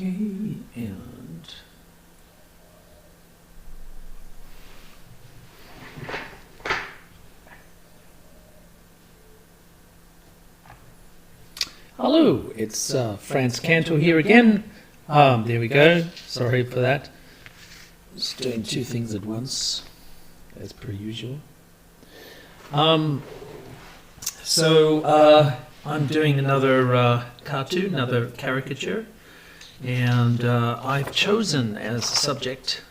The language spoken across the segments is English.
Okay, and hello, it's Frantz Kantor here again. There we go. Sorry for that. Just doing two things at once, as per usual. So I'm doing another cartoon, another caricature, and I've chosen as a subject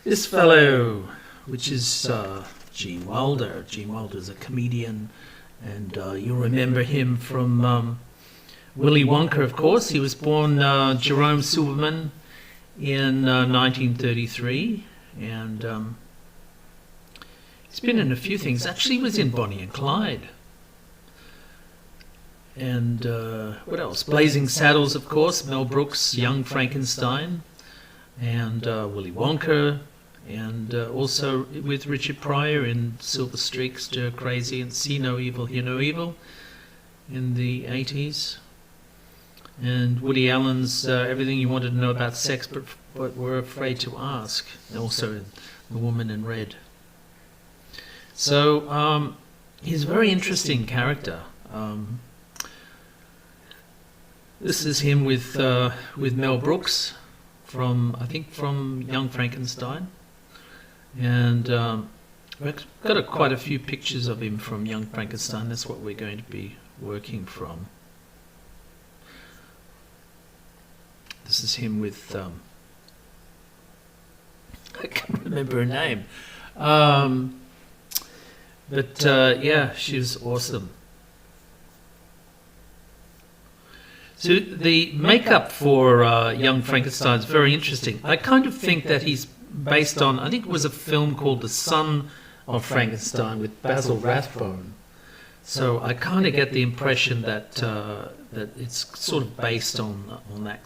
this fellow, which is Gene Wilder. Gene Wilder is a comedian, and you'll remember him from Willy Wonka, of course. He was born Jerome Silverman in 1933, and he's been in a few things. Actually, he was in Bonnie and Clyde. And what else? Blazing Saddles, of course, Mel Brooks' Young Frankenstein, and Willy Wonka, and also with Richard Pryor in Silver Streak, Stir Crazy, and See No Evil, Hear No Evil in the 80s. And Woody Allen's Everything You Wanted to Know About Sex but Were Afraid to Ask, and also in The Woman in Red. So he's a very interesting character. This is him with Mel Brooks from, I think, from Young Frankenstein, and we've got quite a few pictures of him from Young Frankenstein. That's what we're going to be working from. This is him with I can't remember her name, but yeah, she was awesome. So the makeup for Young Frankenstein is very interesting. I kind of think that he's based on, I think it was a film called The Son of Frankenstein with Basil Rathbone. So I kind of get the impression that that it's sort of based on that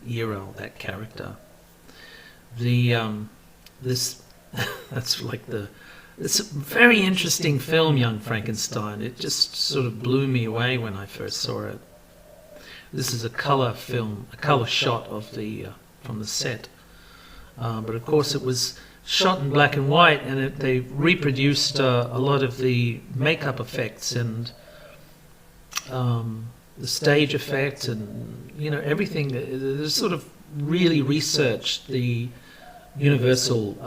era, that character. The this that's like the, it's a very interesting film, Young Frankenstein. It just sort of blew me away when I first saw it. This is a color film, a color shot of the from the set, but of course it was shot in black and white, and they reproduced a lot of the makeup effects and the stage effects, and everything. They sort of really researched the universal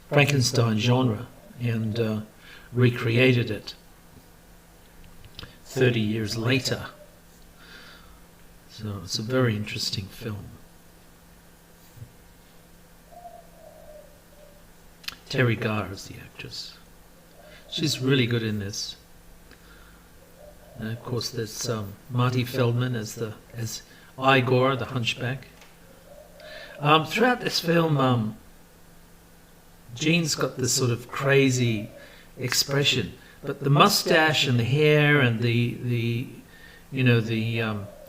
Frankenstein genre and recreated it 30 years later. So it's a very interesting film. Terry Garr is the actress. She's really good in this. And of course there's Marty Feldman as Igor the Hunchback. Throughout this film, Gene's got this sort of crazy expression, but the mustache and the hair and the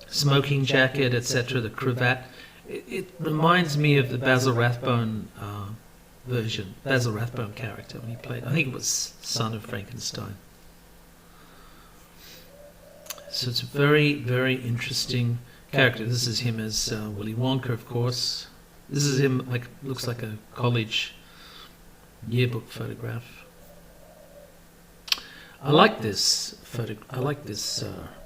smoking jacket, etc., the cravat, it reminds me of the Basil Rathbone version, Basil Rathbone character when he played, I think it was Son of Frankenstein. So it's a very, very interesting character. This is him as Willy Wonka, of course. This is him, looks like a college yearbook photograph. I like this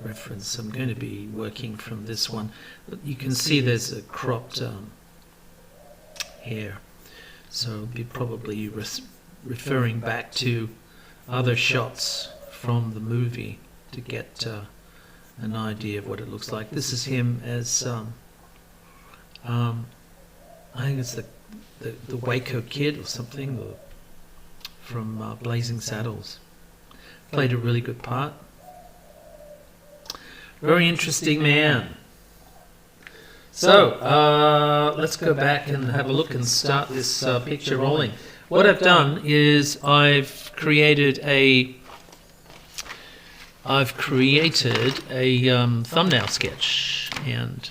reference. I'm going to be working from this one. But you can see there's a cropped hair, so I'll be probably referring back to other shots from the movie to get an idea of what it looks like. This is him as I think it's the Waco Kid or something, from Blazing Saddles. Played a really good part. Very interesting man. So let's go back and have a look and start this picture rolling. What I've done is I've created a thumbnail sketch, and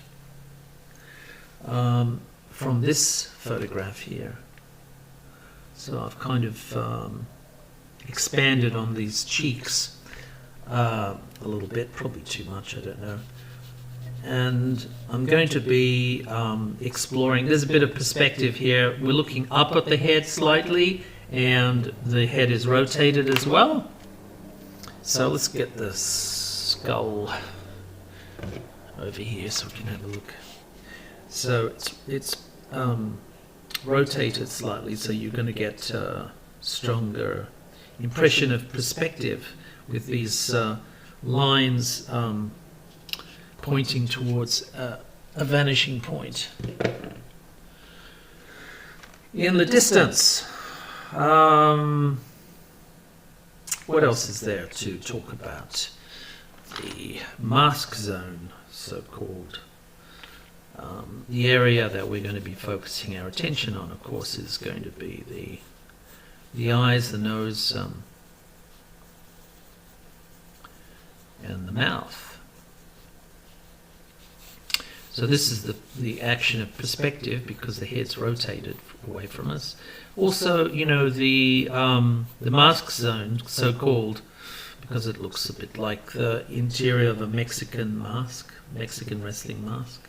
from this photograph here. So I've kind of expanded on these cheeks a little bit, probably too much, I don't know. and I'm going to be exploring. There's a bit of perspective here. We're looking up at the head slightly, and the head is rotated as well. So let's get the skull over here so we can have a look. So it's rotated slightly, so you're going to get stronger impression of perspective with these lines pointing towards a vanishing point. In the distance, what else is there to talk about? The mask zone, so-called. The area that we're going to be focusing our attention on, of course, is going to be the eyes, the nose, and the mouth. So this is the action of perspective, because the head's rotated away from us. Also, you know, the mask zone, so-called, because it looks a bit like the interior of a Mexican mask, Mexican wrestling mask.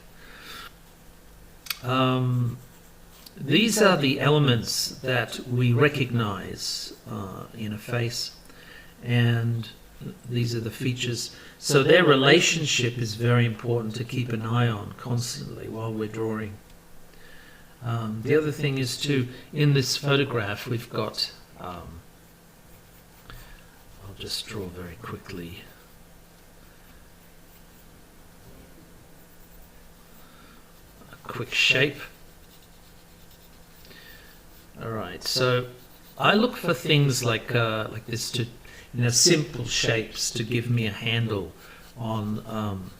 These are the elements that we recognize in a face, and these are the features. So their relationship is very important to keep an eye on constantly while we're drawing. The other thing is too, in this photograph we've got, I'll just draw very quickly. A quick shape. Alright, so I look for things like this to, you know, simple shapes to give me a handle on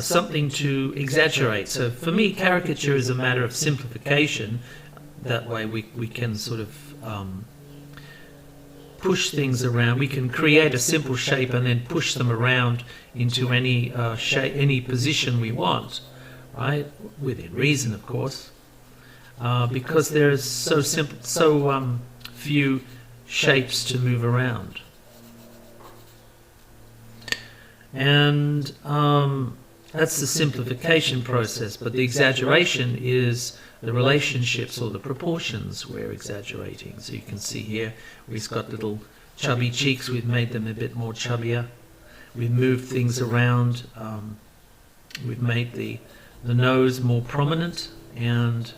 something to exaggerate. So for me, caricature is a matter of simplification. That way we can sort of push things around. We can create a simple shape and then push them around into any shape, any position we want, right? Within reason, of course, because there's so simple, so few shapes to move around. And that's the simplification process, but the exaggeration is the relationships or the proportions we're exaggerating. So you can see here we've got little chubby cheeks, we've made them a bit more chubbier. We've moved things around, we've made the nose more prominent, and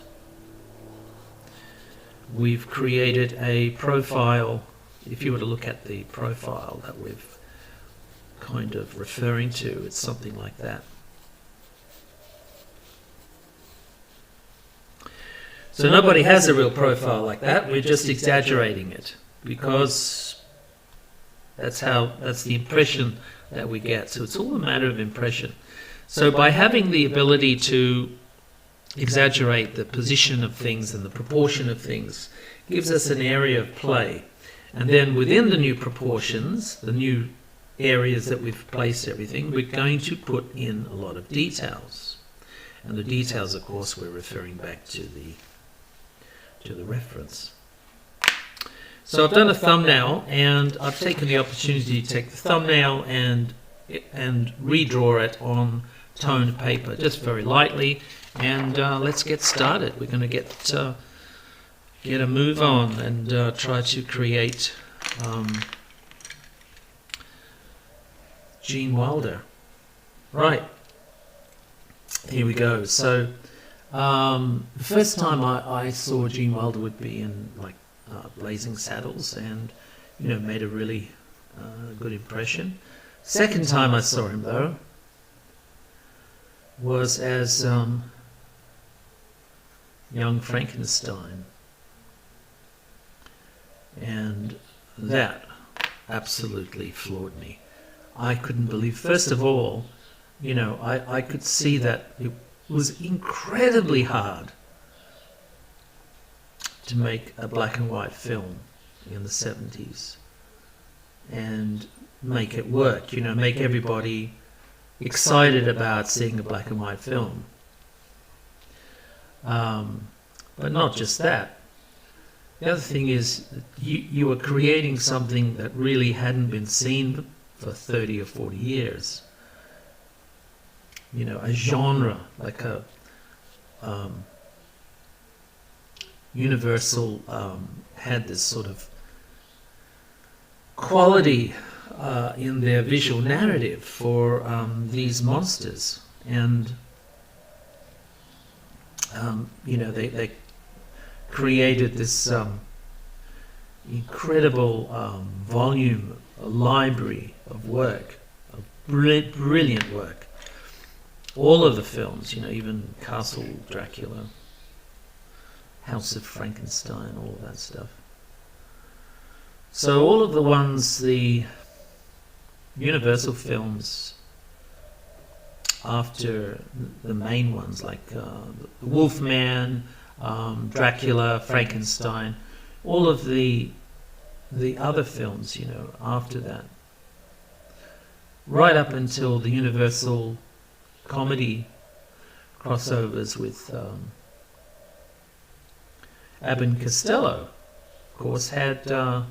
we've created a profile. If you were to look at the profile that we've kind of referring to, it's something like that. So nobody has a real profile like that. We're just exaggerating it because that's the impression that we get. So it's all a matter of impression. So by having the ability to exaggerate the position of things and the proportion of things, gives us an area of play. And then within the new proportions, the new areas that we've placed everything, we're going to put in a lot of details. And the details, of course, we're referring back to the reference. So I've done a thumbnail, and I've taken the opportunity to take the thumbnail and redraw it on toned paper, just very lightly. And let's get started. We're going to get a move on and try to create Gene Wilder. Right. Here we go. So the first time I saw Gene Wilder would be in like Blazing Saddles, and you know, made a really good impression. Second time I saw him though was as young Frankenstein, and that absolutely floored me. I couldn't believe, first of all, you know, I could see that it was incredibly hard to make a black and white film in the 70s and make it work, you know, make everybody excited about seeing a black and white film. But not just that. The other thing is you were creating something that really hadn't been seen for 30 or 40 years. a genre, like a Universal had this sort of quality in their visual narrative for these monsters, and they created this incredible volume, a library of work, of brilliant work. All of the films, even Castle Dracula, House of Frankenstein, all of that stuff. So all of the ones, the Universal films after the main ones, like the Wolfman, Dracula, Frankenstein, all of the other films, after that, right up until the Universal comedy crossovers with Abbott and Costello, of course, had an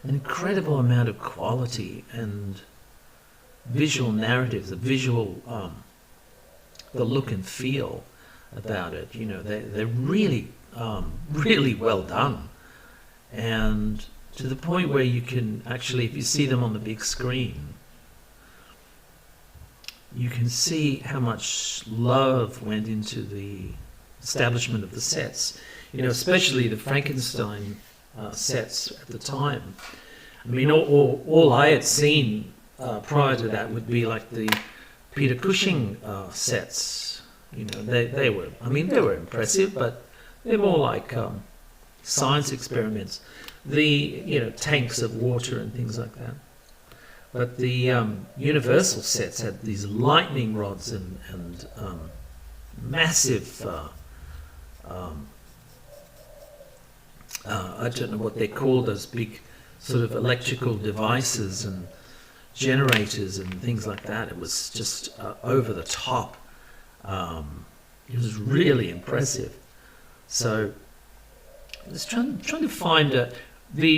incredible amount of quality and visual narratives, the look and feel about it. They're really, really well done, and to the point where you can actually, if you see them on the big screen, you can see how much love went into the establishment of the sets. Especially the Frankenstein sets at the time. I mean, all I had seen prior to that would be like the Peter Cushing sets. They were impressive, but they're more like science experiments. The tanks of water and things like that. But the Universal sets had these lightning rods and massive. I don't know what they're called, those big sort of electrical devices and generators and things like that. It was just over the top. It was really impressive. So I was trying to find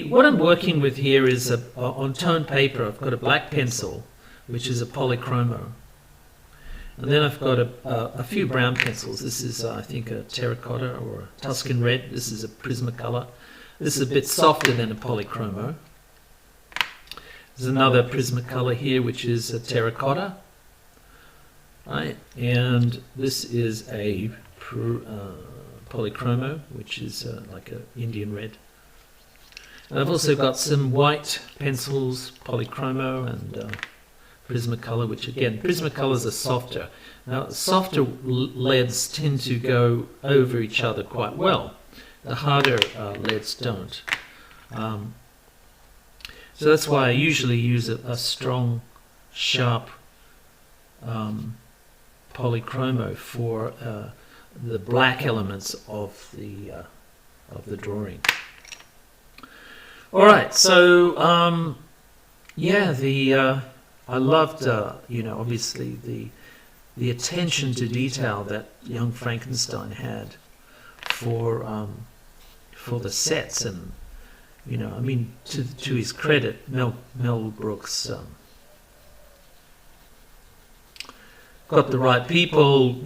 what I'm working with here is on tone paper. I've got a black pencil, which is a polychromo. And then I've got a few brown pencils. This is, I think, a terracotta or a Tuscan red. This is a Prismacolor. This is a bit softer than a polychromo. There's another Prismacolor here, which is a terracotta. Right? And this is a polychromo, which is like an Indian red. And I've also got some white pencils, polychromo, and Prismacolor, which again, Prismacolors are softer. Now, softer leads tend to go over each other quite well. The harder leads don't. So that's why I usually use a strong, sharp polychromo for the black elements of the drawing. All right, so I loved, obviously the attention to detail that young Frankenstein had for the sets, and to his credit, Mel Brooks got the right people,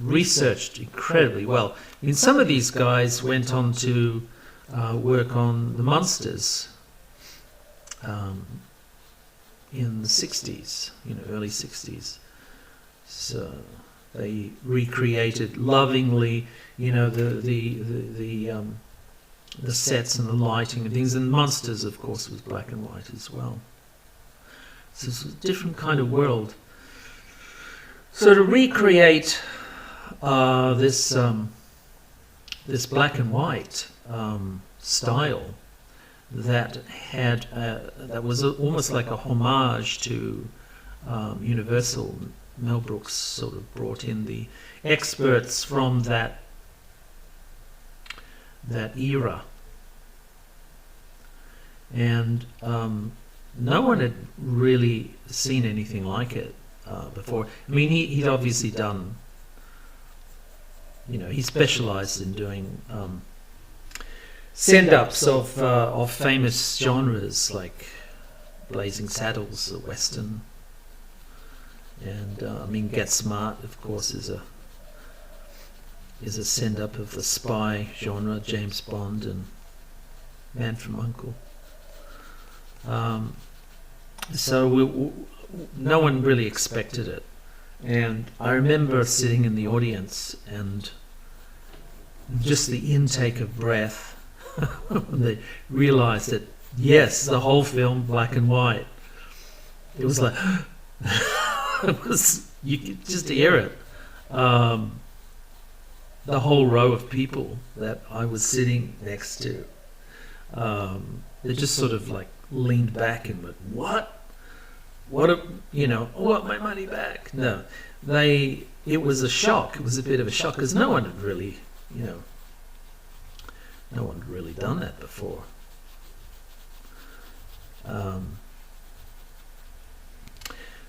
researched incredibly well. I mean, some of these guys went on to work on the Munsters in the 60s, early 60s. So they recreated lovingly, the sets and the lighting and things. And Munsters, of course, was black and white as well. So it's a different kind of world. So to recreate this black and white style that was almost like a homage to Universal. Mel Brooks sort of brought in the experts from that era, and no one had really seen anything like it before. I mean, he'd obviously done, he specialized in doing send-ups of famous genres like Blazing Saddles, the Western, And I mean, Get Smart, of course, is a send up of the spy genre, James Bond and Man from Uncle. So no one really expected it. And I remember sitting in the audience and just the intake of breath when they realized that, yes, the whole film, black and white. It was like, you could just hear it. The whole row of people that I was sitting next to, they just sort of like leaned back and went, what? I want my money back. No, it was a shock. It was a bit of a shock because no one had really, no one had really done that before.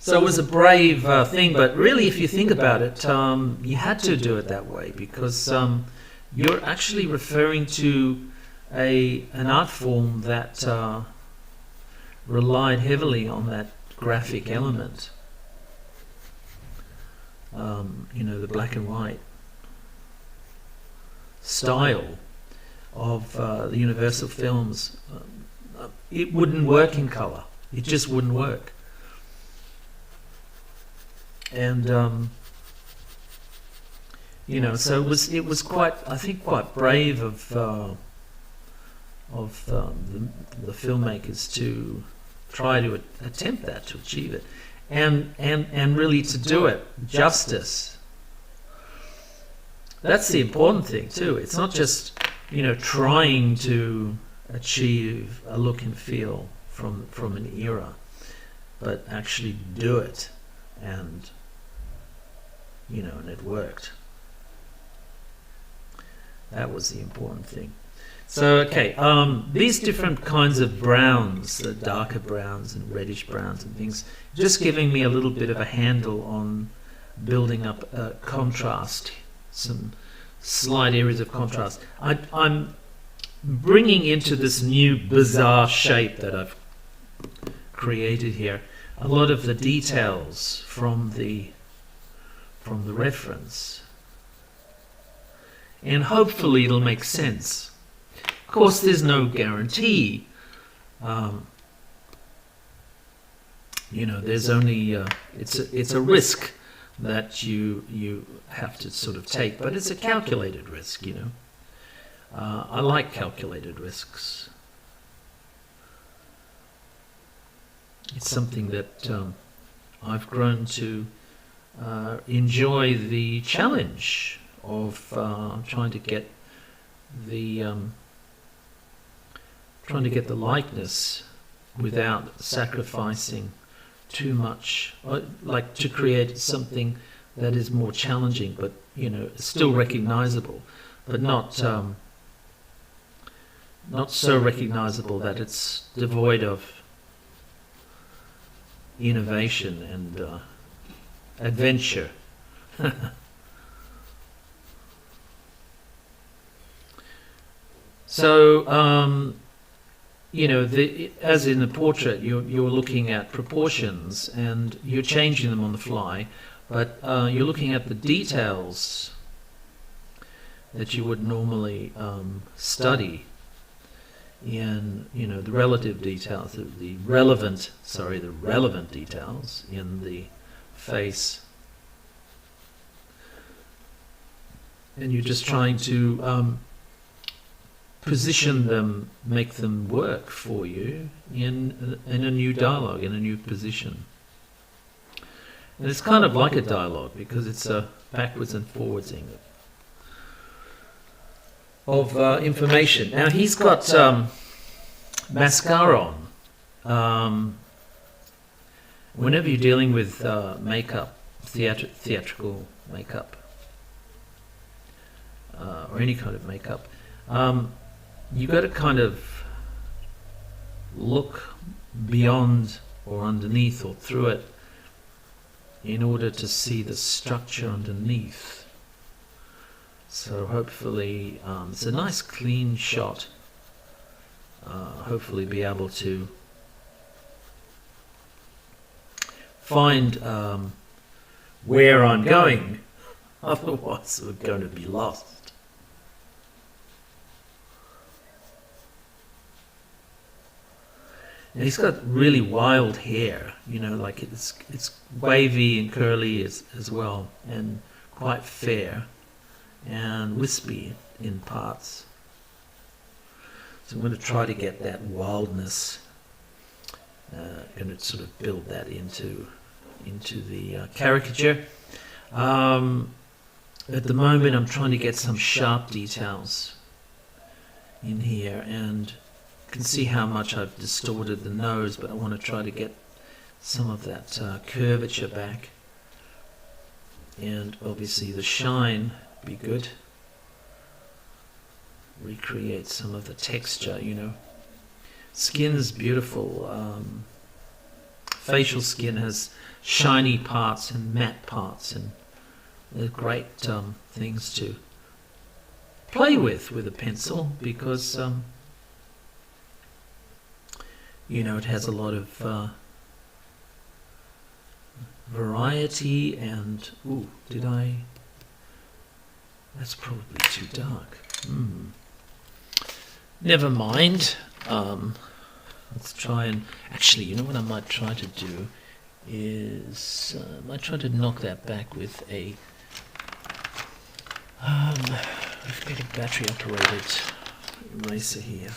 So it was a brave thing, but really, if you think about it, you had to do it that way because you're actually referring to an art form that relied heavily on that graphic element. The black and white style of the Universal films. It wouldn't work in color. It just wouldn't work. And so it was quite, I think, quite brave of the filmmakers to try to attempt that, to achieve it, and really to do it justice. That's the important thing too. It's not just trying to achieve a look and feel from an era, but actually do it, and and it worked. That was the important thing. So, okay, these different kinds of browns, the darker browns and reddish browns and things, just giving me a little bit of a handle on building up contrast, some slight areas of contrast. I'm bringing into this new bizarre shape that I've created here a lot of the details from the reference, and hopefully it'll make sense. Of course, there's no guarantee. There's only it's a risk that you have to sort of take, but it's a calculated risk. I like calculated risks. It's something that I've grown to enjoy the challenge of trying to get the likeness without sacrificing too much, like to create something that is more challenging, but still recognizable, but not so recognizable that it's devoid of innovation and adventure. So, as in the portrait, you're looking at proportions and you're changing them on the fly, but you're looking at the details that you would normally study in, the relative details, the relevant details in the face. And you're just trying to position them, make them work for you in a new dialogue, in a new position. And it's kind of like a dialogue because it's a backwards and forwardsing of information. Now he's got mascara on. Whenever you're dealing with makeup, theatrical makeup, or any kind of makeup, you got to kind of look beyond or underneath or through it in order to see the structure underneath. So hopefully it's a nice clean shot. Hopefully be able to find where I'm going. Otherwise, we're going to be lost. And he's got really wild hair, like it's wavy and curly as well, and quite fair and wispy in parts. So I'm going to try to get that wildness. Going to sort of build that into the caricature. At the moment, I'm trying to get some sharp details in here, and you can see how much I've distorted the nose, but I want to try to get some of that curvature back, and obviously the shine be good. Recreate some of the texture, Skin's beautiful. Facial skin has shiny parts and matte parts, and they're great things to play with a pencil, because it has a lot of variety. And that's probably too dark. Never mind. Let's try and actually, what I might try to do is I might try to knock that back with a I've got a battery operated eraser here,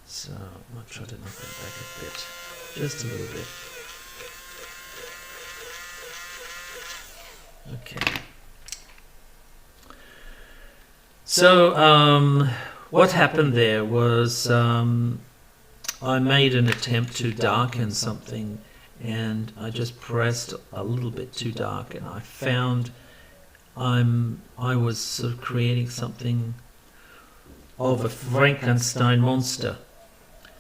so I might try to knock that back a bit, just a little bit. Okay. So what happened there was I made an attempt to darken something, and I just pressed a little bit too dark, and I found I was sort of creating something of a Frankenstein monster.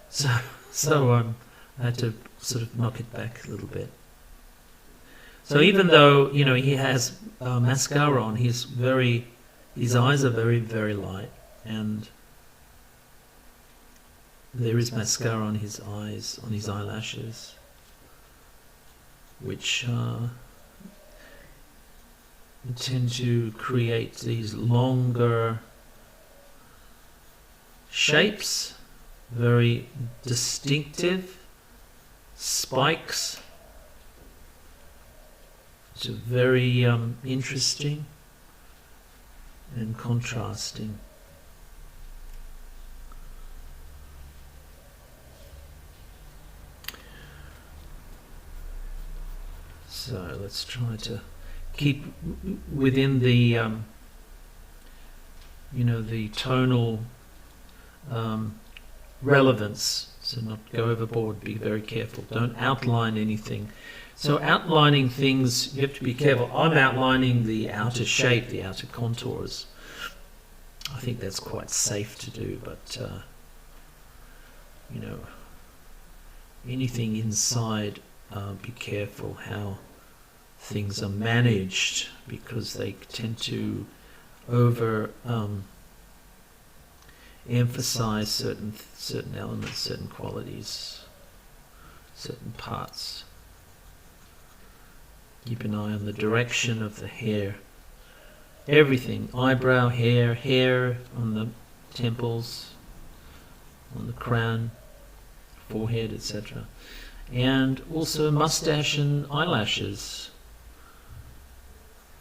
So I had to sort of knock it back a little bit. So even though he has mascara on, his eyes are very, very light, and there is mascara on his eyes, on his eyelashes, which tend to create these longer shapes, very distinctive spikes. It's very interesting and contrasting. So let's try to keep within the the tonal relevance, so not go overboard. Be very careful. Don't outline anything. So outlining things, you have to be careful. I'm outlining the outer shape, the outer contours. I think that's quite safe to do, but anything inside, be careful how things are managed, because they tend to over emphasize certain elements, certain qualities, certain parts. Keep an eye on the direction of the hair. Everything, eyebrow, hair on the temples, on the crown, forehead, etc. And also mustache and eyelashes.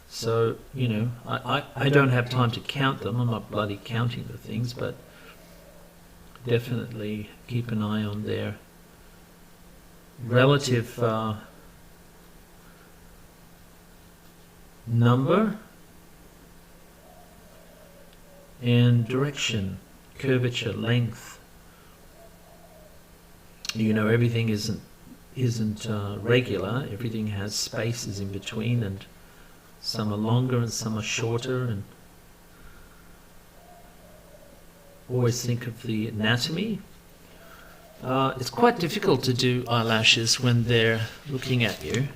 So, I don't have time to count them. I'm not bloody counting the things, but definitely keep an eye on their relative number and direction, curvature, length. Everything isn't regular. Everything has spaces in between, and some are longer and some are shorter, and always think of the anatomy. It's quite difficult to do eyelashes when they're looking at you.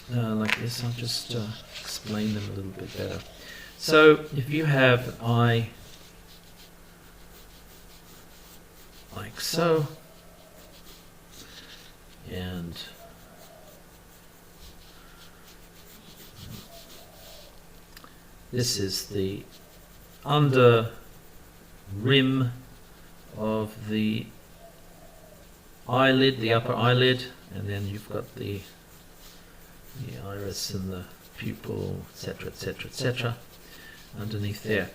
Like this, I'll just explain them a little bit better. So if you have an eye like so, and this is the under rim of the eyelid, the upper eyelid, and then you've got the iris and the pupil, etc., etc., etc., underneath there.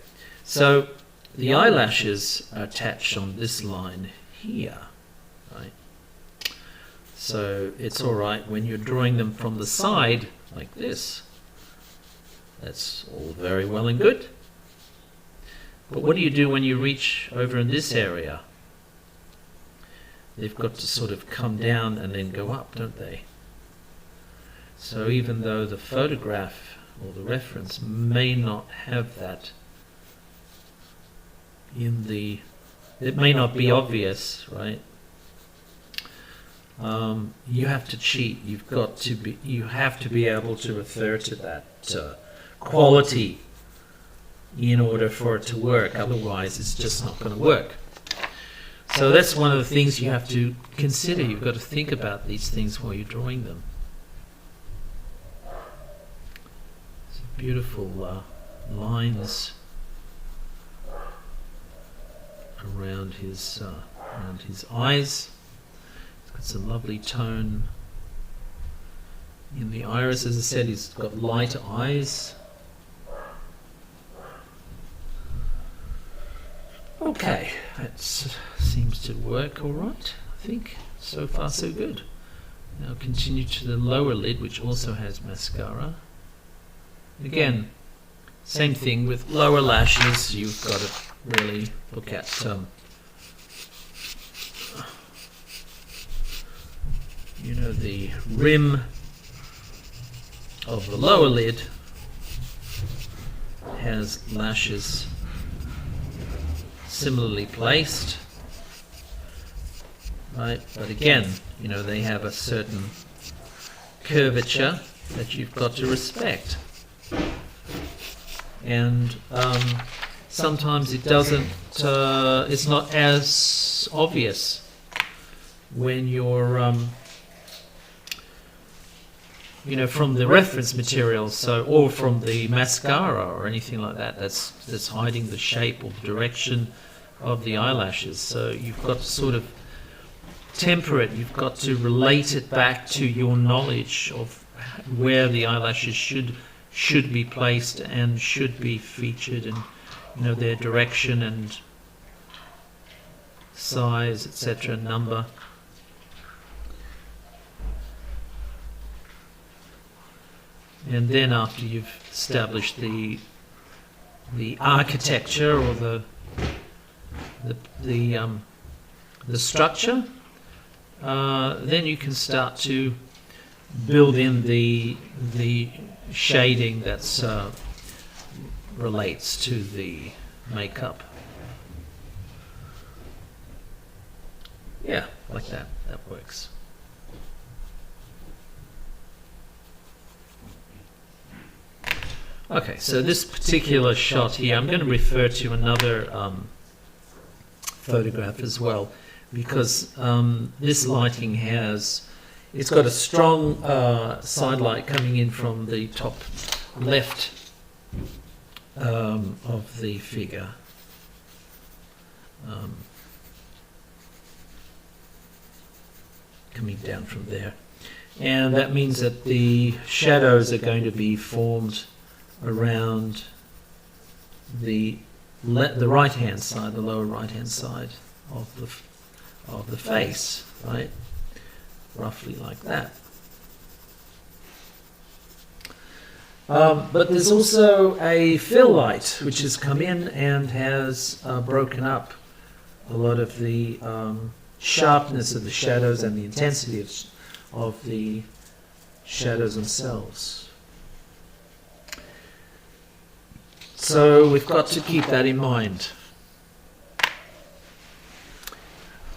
So the eyelashes are attached on this line here, right? So it's all right when you're drawing them from the side like this. That's all very well and good. But what do you do when you reach over in this area? They've got to sort of come down and then go up, don't they? So even though the photograph or the reference may not have that in the, it may not be obvious, right? You have to cheat. You have to be able to refer to that quality in order for it to work. Otherwise, it's just not going to work. So that's one of the things you have to consider. You've got to think about these things while you're drawing them. Some beautiful lines around his eyes. It's got some lovely tone in the iris. As I said, he's got light eyes. Okay, that seems to work all right, I think. So far, so good. Now continue to the lower lid, which also has mascara. Again, same thing with lower lashes. You've got to really look at the rim of the lower lid has lashes similarly placed, right? But again, they have a certain curvature that you've got to respect, and sometimes it doesn't. It's not as obvious when you're from the reference material, or from the mascara or anything like that. That's hiding the shape or the direction of the eyelashes. So you've got to sort of temper it. You've got to relate it back to your knowledge of where the eyelashes should be placed and should be featured, and their direction and size, etc., number. And then after you've established the architecture or the structure, then you can start to build in the shading that's relates to the makeup. Yeah, like that. That works. Okay, so this particular shot here, I'm going to refer to another photograph as well, because this lighting it's got a strong side light coming in from the top left of the figure. Coming down from there. And that means that the shadows are going to be formed around the right hand side, the lower right hand side of the face, right? Roughly like that. But there's also a fill light which has come in and has broken up a lot of the sharpness of the shadows and the intensity of the shadows themselves. So we've got to keep that in mind.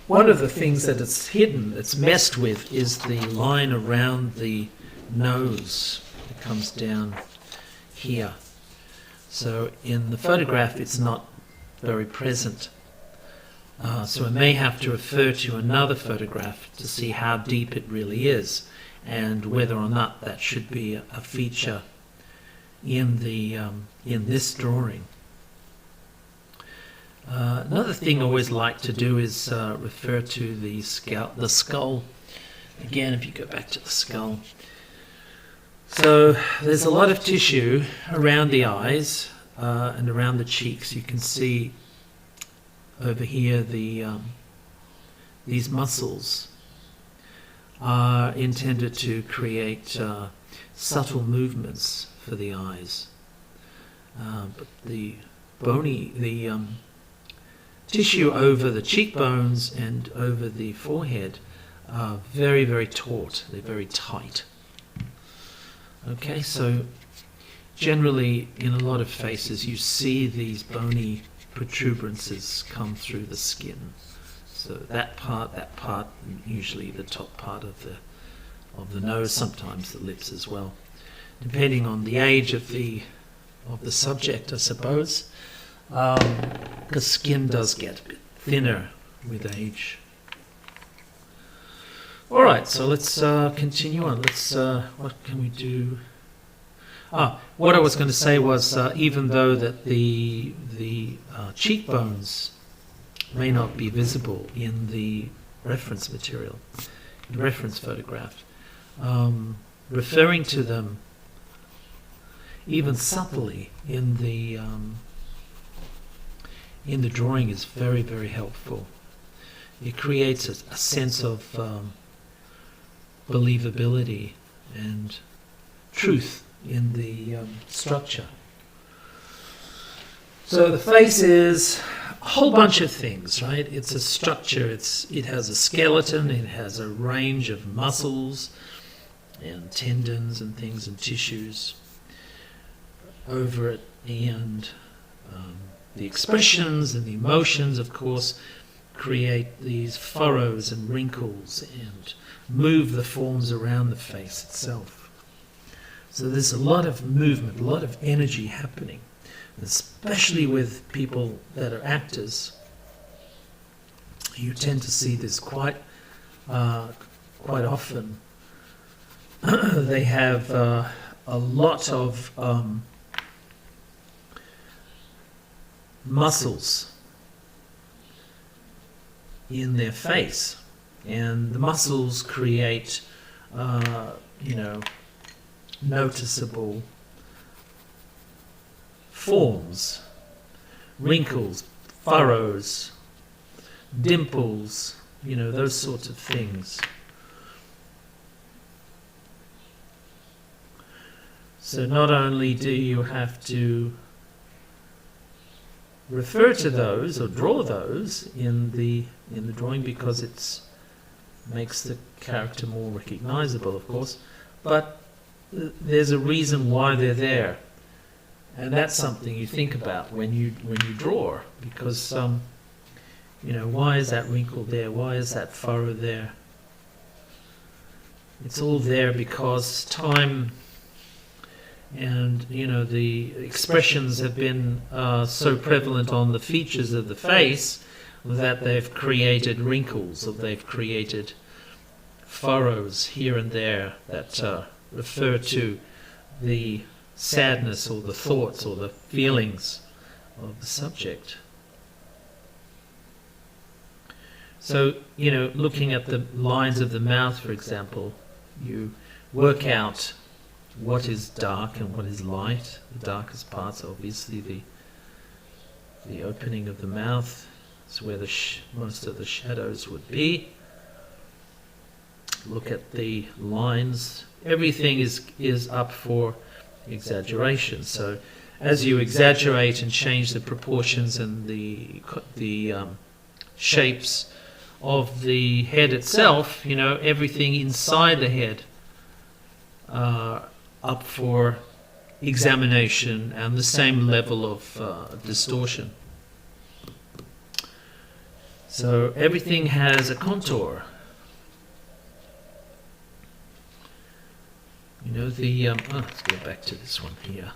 One of the things that it's hidden, it's messed with, is the line around the nose that comes down here. So in the photograph it's not very present. So I may have to refer to another photograph to see how deep it really is and whether or not that should be a feature in this drawing. Another thing I always like to do is refer to the skull. Again, if you go back to the skull. So there's a lot of tissue around the eyes and around the cheeks. You can see over here these muscles are intended to create subtle movements for the eyes. But the tissue over the cheekbones and over the forehead are very, very taut. They're very tight. Okay, so generally in a lot of faces you see these bony protuberances come through the skin. So that part, and usually the top part of the nose, sometimes the lips as well. Depending on the age of the subject, I suppose. The skin does get a bit thinner with age. All right, so let's continue on. What can we do? What I was going to say was, even though that the cheekbones may not be visible in the reference material, the reference photograph, referring to them even subtly in the drawing is very, very helpful. It creates a sense of believability and truth in the structure. So the face is a whole bunch of things, right? It's a structure. It has a skeleton. It has a range of muscles and tendons and things and tissues over it, and the expressions and the emotions, of course, create these furrows and wrinkles and move the forms around the face itself. So there's a lot of movement, a lot of energy happening, especially with people that are actors. You tend to see this quite often. They have a lot of muscles in their face, and the muscles create noticeable forms, wrinkles, furrows, dimples, those sorts of things. So not only do you have to refer to those or draw those in the drawing, because it makes the character more recognizable, of course, but there's a reason why they're there, and that's something you think about when you draw, because why is that wrinkle there? Why is that furrow there? It's all there because time and the expressions have been so prevalent on the features of the face that they've created wrinkles, or they've created furrows here and there that refer to the sadness or the thoughts or the feelings of the subject. So, looking at the lines of the mouth, for example, you work out what is dark and what is light. The darkest parts are obviously the opening of the mouth. It's where most of the shadows would be. Look at the lines. Everything is up for exaggeration. So as you exaggerate and change the proportions and the shapes of the head itself, everything inside the head up for examination and the same level of distortion. So everything has a contour. Let's go back to this one here.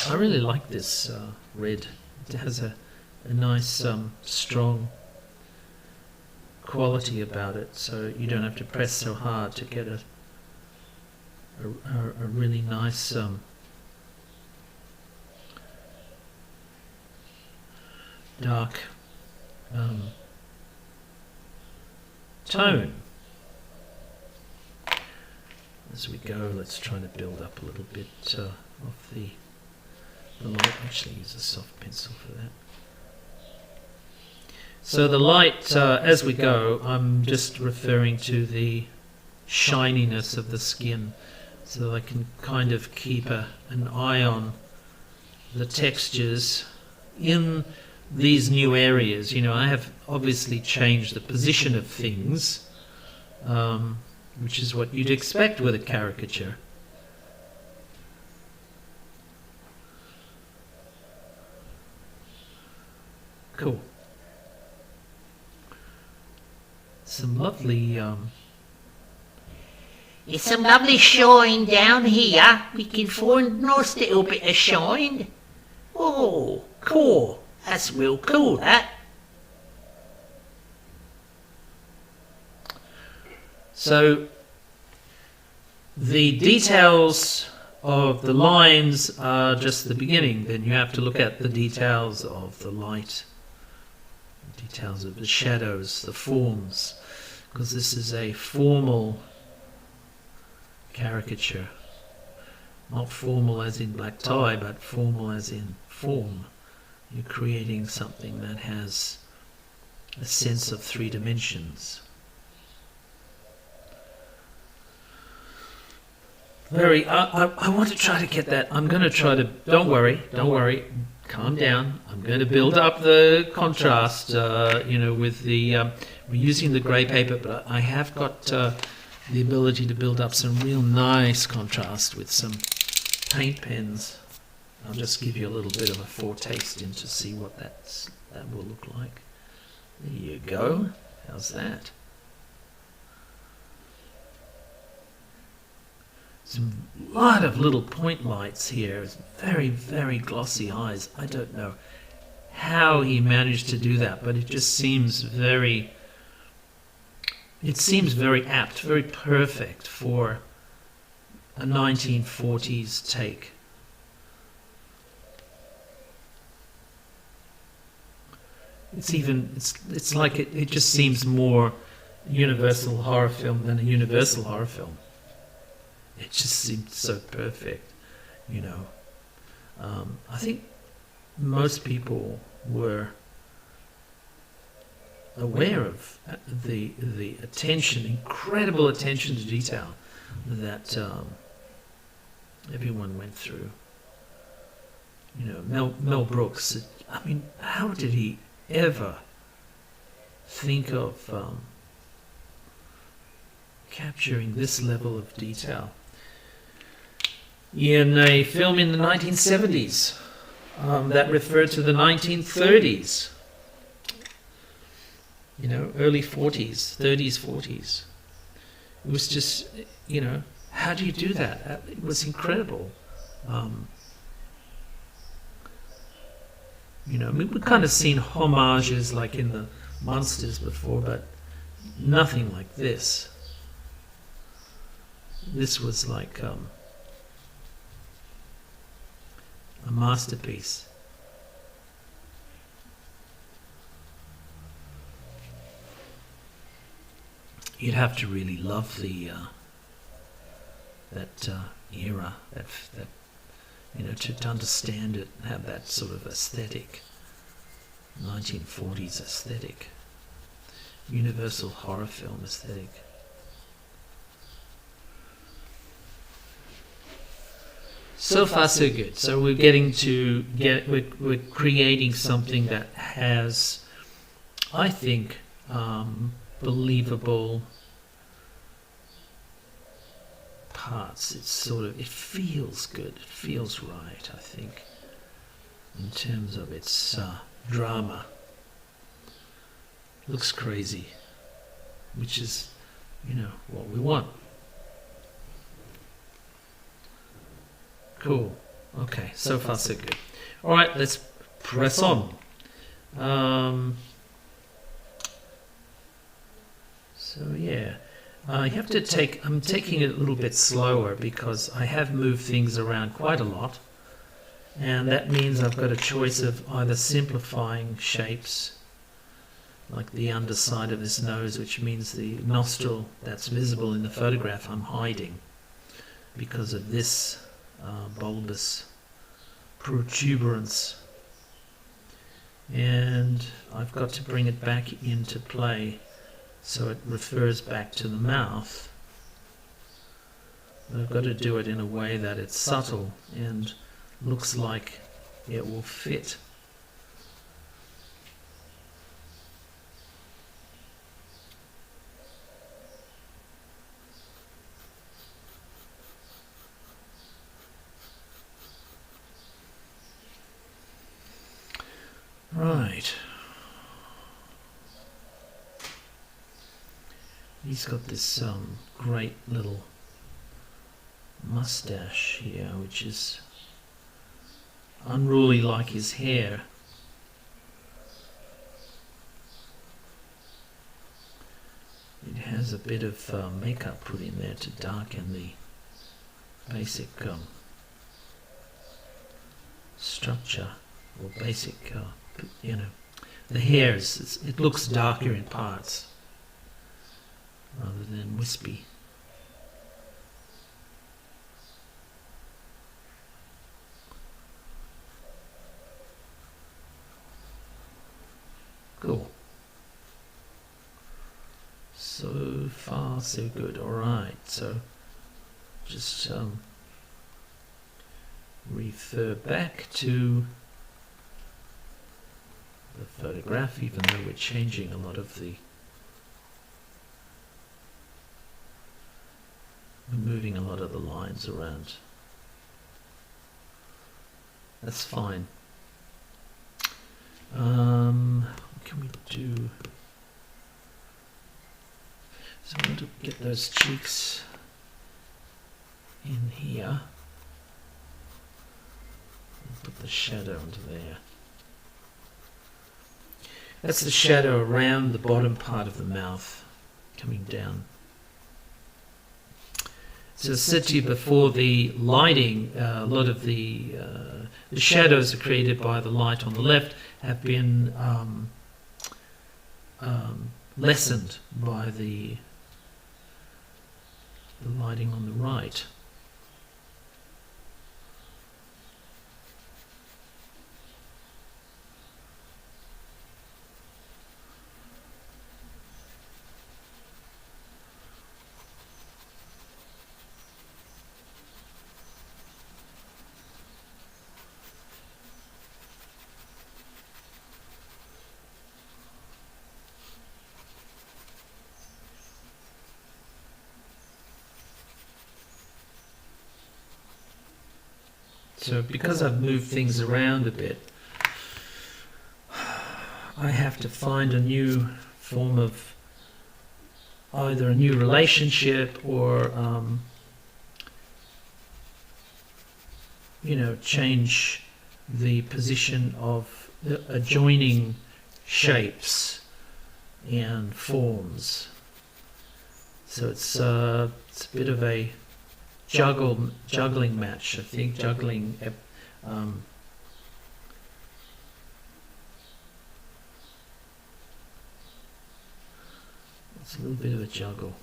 I really like this red. It has a nice strong quality about it, so you don't have to press so hard to get a really nice dark tone. As we go, let's try to build up a little bit of the light. Actually, use a soft pencil for that. So the light, as we go, I'm just referring to the shininess of the skin, so that I can kind of keep an eye on the textures in these new areas. You know, I have obviously changed the position of things, which is what you'd expect with a caricature. Cool. Some lovely There's some lovely shine down here. We can find a nice little bit of shine. Oh, cool. That's real cool, that. So the details of the lines are just the beginning. Then you have to look at the details of the light, the details of the shadows, the forms, because this is a formal caricature. Not formal as in black tie, but formal as in form. You're creating something that has a sense of 3 dimensions. I want to try to get that. I'm going to try to, don't worry, calm down. I'm going to build up the contrast, with the, we're using the grey paper, but I have got the ability to build up some real nice contrast with some paint pens. I'll just give you a little bit of a foretaste in to see what that will look like. There you go. How's that? Some lot of little point lights here. Very, very glossy eyes. I don't know how he managed to do that, but it just seems very apt, very perfect for a 1940s take. It's like it just seems more Universal horror film than a Universal horror film. It just seemed so perfect, you know. I think most people were aware of the attention, incredible attention to detail that everyone went through. You know, Mel Brooks. I mean, how did he ever think of capturing this level of detail in a film in the 1970s that referred to the 1930s, you know, early 40s, 30s, 40s. It was just, you know, how do you do that? It was incredible. You know, I mean, we've kind of seen homages like in the Monsters before, but nothing like this. This was like a masterpiece. You'd have to really love the that era, that you know, to understand it and have that sort of aesthetic, 1940s aesthetic, Universal horror film aesthetic. So far so good. So we're we're creating something that has, I think, believable parts. It feels good. It feels right, I think, in terms of its drama. Looks crazy, which is, you know, what we want. Cool. Okay, so far so good. All right, let's press on. So yeah, You have to take, I'm taking it a little bit slower because I have moved things around quite a lot. And that means I've got a choice of either simplifying shapes, like the underside of this nose, which means the nostril that's visible in the photograph I'm hiding because of this bulbous protuberance. And I've got to bring it back into play so it refers back to the mouth. But I've got to do it in a way that it's subtle and looks like it will fit. Right. He's got this great little mustache here, which is unruly like his hair. It has a bit of makeup put in there to darken the basic structure or basic, the hair it looks darker in parts rather than wispy. Cool. So far, so good. All right. So just refer back to the photograph, even though we're changing a lot of the, we're moving a lot of the lines around. That's fine. What can we do? So I want to get those cheeks in here and put the shadow into there. That's the shadow around the bottom part of the mouth coming down. So I said to you before, the lighting, a lot of the shadows are created by the light on the left have been lessened by the lighting on the right. So because I've moved things around a bit, I have to find a new form of either a new relationship or, change the position of the adjoining shapes and forms. So it's a bit of a juggling match, I think. Juggling. It's a little bit of a juggle.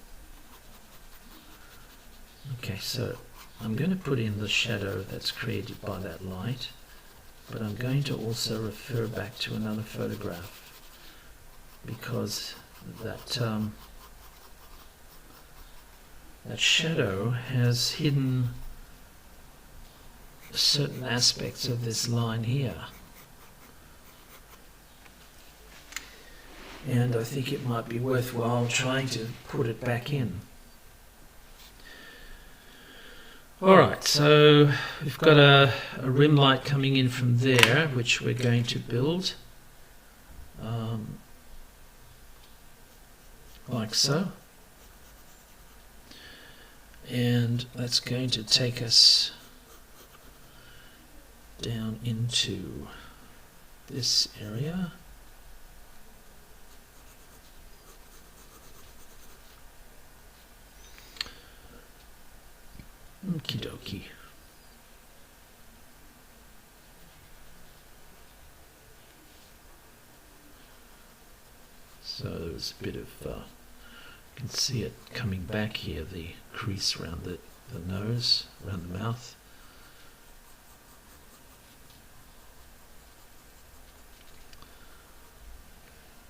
Okay, so I'm going to put in the shadow that's created by that light, but I'm going to also refer back to another photograph because that shadow has hidden certain aspects of this line here. And I think it might be worthwhile trying to put it back in. Alright, so we've got a rim light coming in from there, which we're going to build. Like so. And that's going to take us down into this area. Okie dokie. So there's a bit of, you can see it coming back here, the crease around the nose, around the mouth.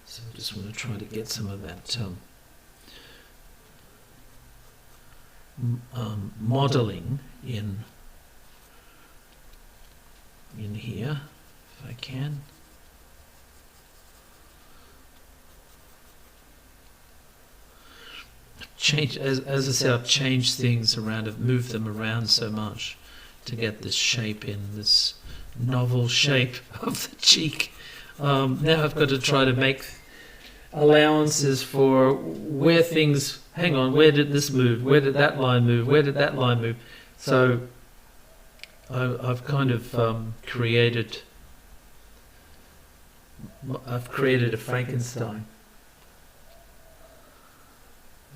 So I just want to try to get some of that modeling in here, if I can. Change, as I said, I've changed things around, I've moved them around so much to get this shape in, this novel shape of the cheek. Now I've got to try to make allowances for where things, hang on, where did this move? Where did that line move? Where did that line move? So I've kind of created a Frankenstein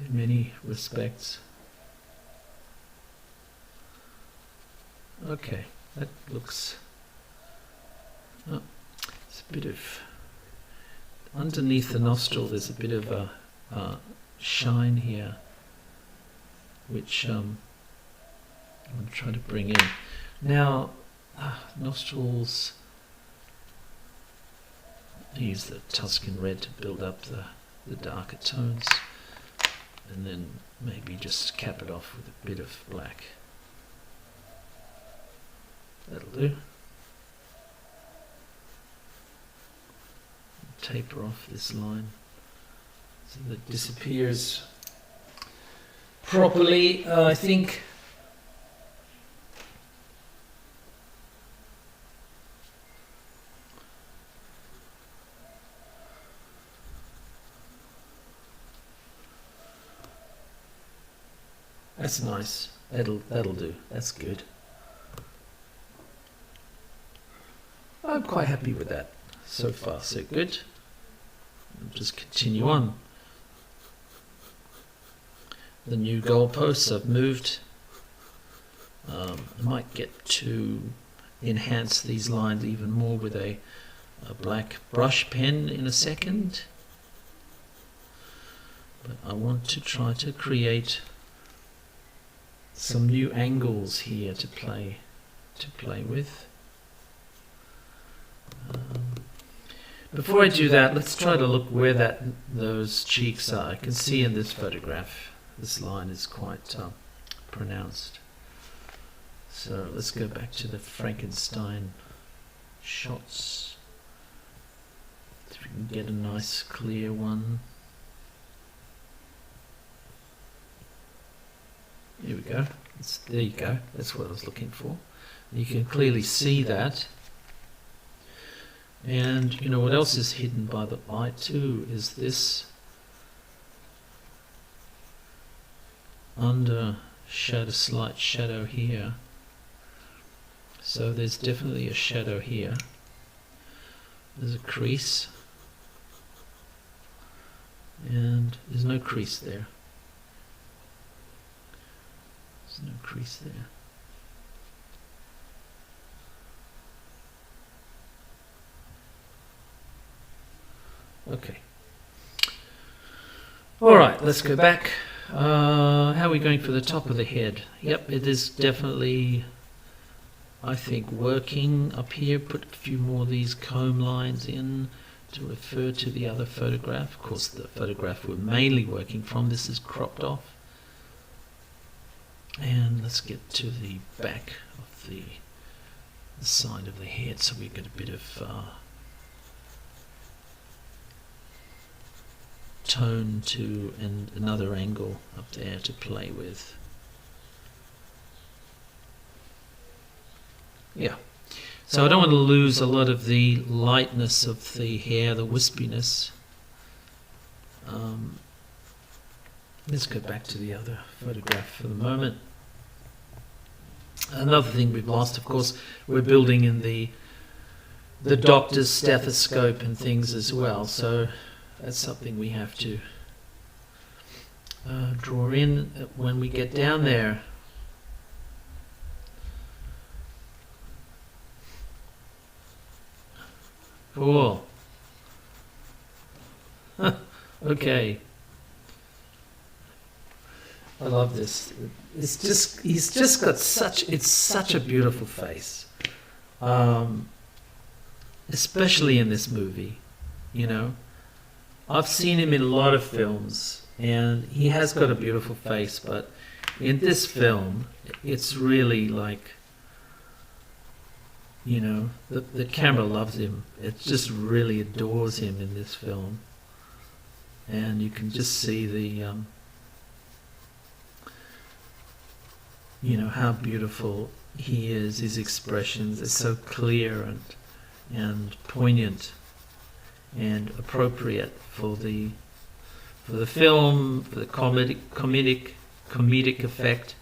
in many respects. Okay, that looks, oh, it's a bit of, underneath the nostril there's a bit of a shine here, which I'm trying to bring in. Now, nostrils, I use the Tuscan red to build up the darker tones, and then maybe just cap it off with a bit of black. That'll do. Taper off this line so that it disappears properly, I think. That's nice. That'll do. That's good. I'm quite happy with that. So far, so good. I'll just continue on. The new goalposts I've moved. I might get to enhance these lines even more with a black brush pen in a second. But I want to try to create some new angles here to play with. Before I do that, let's try to look where those cheeks are. I can see in this photograph this line is quite pronounced. So let's go back to the Frankenstein shots. So we can get a nice clear one. Here we go. There you go. That's what I was looking for. You can clearly see that. And you know what else is hidden by the light too is this under shadow, slight shadow here. So there's definitely a shadow here. There's a crease. And there's no crease there. There's no crease there. Okay. All right, let's go back. How are we going for the top of the head? Yep, it is definitely, I think, working up here. Put a few more of these comb lines in to refer to the other photograph. Of course, the photograph we're mainly working from, this is cropped off. And let's get to the back of the side of the head, so we get a bit of tone to, and another angle up there to play with. Yeah. So I don't want to lose a lot of the lightness of the hair, the wispiness. Let's go back to the other photograph for the moment. Another thing we've lost, of course, we're building in the doctor's stethoscope and things as well. So that's something we have to draw in when we get down there. Cool. Okay. I love this. He's just got it's such a beautiful face. Especially in this movie, you know. I've seen him in a lot of films and he has got a beautiful face, but in this film, it's really like, you know, the camera loves him. It just really adores him in this film. And you can just see the, you know, how beautiful he is. His expressions are so clear and poignant and appropriate for the film, for the comedic effect,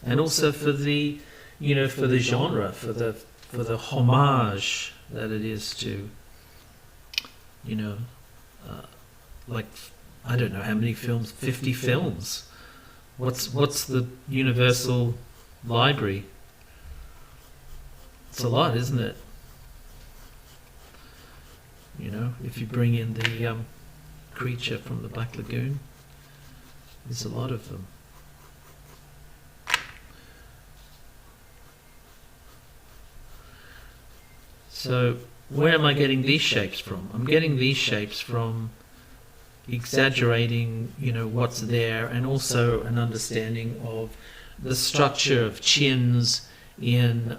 and also for the, you know, for the genre, for the homage that it is to, you know, like, I don't know how many films, 50 films. What's the universal library? It's a lot, isn't it? You know, if you bring in the creature from the Black Lagoon, there's a lot of them. So where am I getting these shapes from? I'm getting these shapes from exaggerating, you know, what's there, and also an understanding of the structure of chins in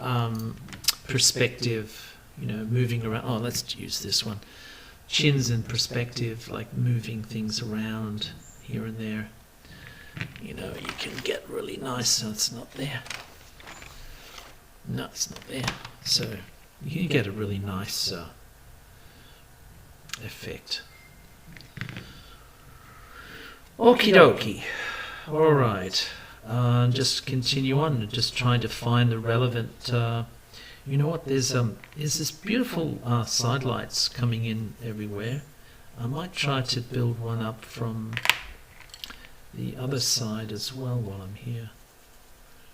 perspective, you know, moving around. Oh, let's use this one. Chins in perspective, like moving things around here and there. You know, you can get really nice. So it's not there. No, it's not there. So you can get a really nice effect. Okie dokie. All right. Just continue on, just trying to find the relevant. You know what? There's this beautiful sidelights coming in everywhere. I might try to build one up from the other side as well while I'm here.